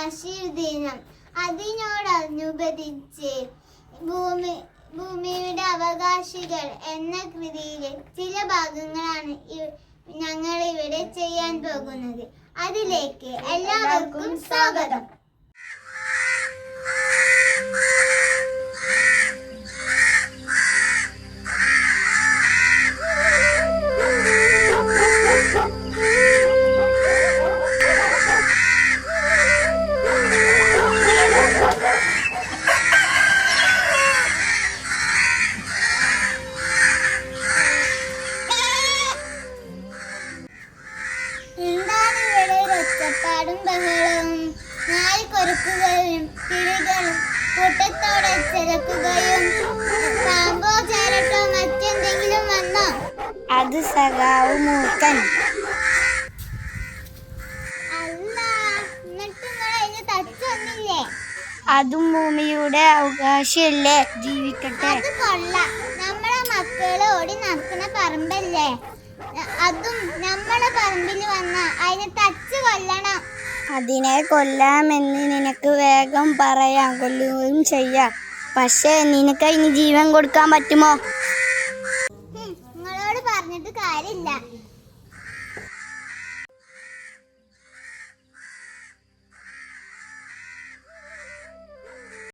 ബഷീർ ദിനം. അതിനോടനുബന്ധിച്ച് ഭൂമിയുടെ അവകാശികൾ എന്ന കൃതിയിലെ ചില ഭാഗങ്ങളാണ് ഞങ്ങൾ ഇവിടെ ചെയ്യാൻ പോകുന്നത്. അതിലേക്ക് എല്ലാവർക്കും സ്വാഗതം. എന്താണ് ഇവിടെ ഒച്ചപ്പാടും ബഹളവും? നായ്ക്കൊരുക്കുകയും കിളികളും കൂട്ടത്തോടെ ചിലക്കുകയും പാമ്പോ ചേരട്ടോ മറ്റെന്തെങ്കിലും വന്നോ? അത് സഖാവ് മൂക്കൻ. അല്ല, എന്നിട്ട് നിങ്ങൾ അതിന് തച്ചൊന്നില്ലേ? അതും ഭൂമിയുടെ അവകാശല്ലേ, ജീവിക്കട്ടെ. അത് കൊള്ളാം. നമ്മളെ മക്കള് ഓടി നടക്കുന്ന പറമ്പല്ലേ, അതും നമ്മളെ പറമ്പിൽ വന്ന അതിനെ തച്ച് കൊല്ലണം. അതിനെ കൊല്ലാമെന്ന് നിനക്ക് വേഗം പറയാം, കൊല്ലുകയും ചെയ്യാം. പക്ഷേ നിനക്ക് അതിന് ജീവൻ കൊടുക്കാൻ പറ്റുമോ? നിങ്ങളോട് പറഞ്ഞിട്ട് കാര്യമില്ല.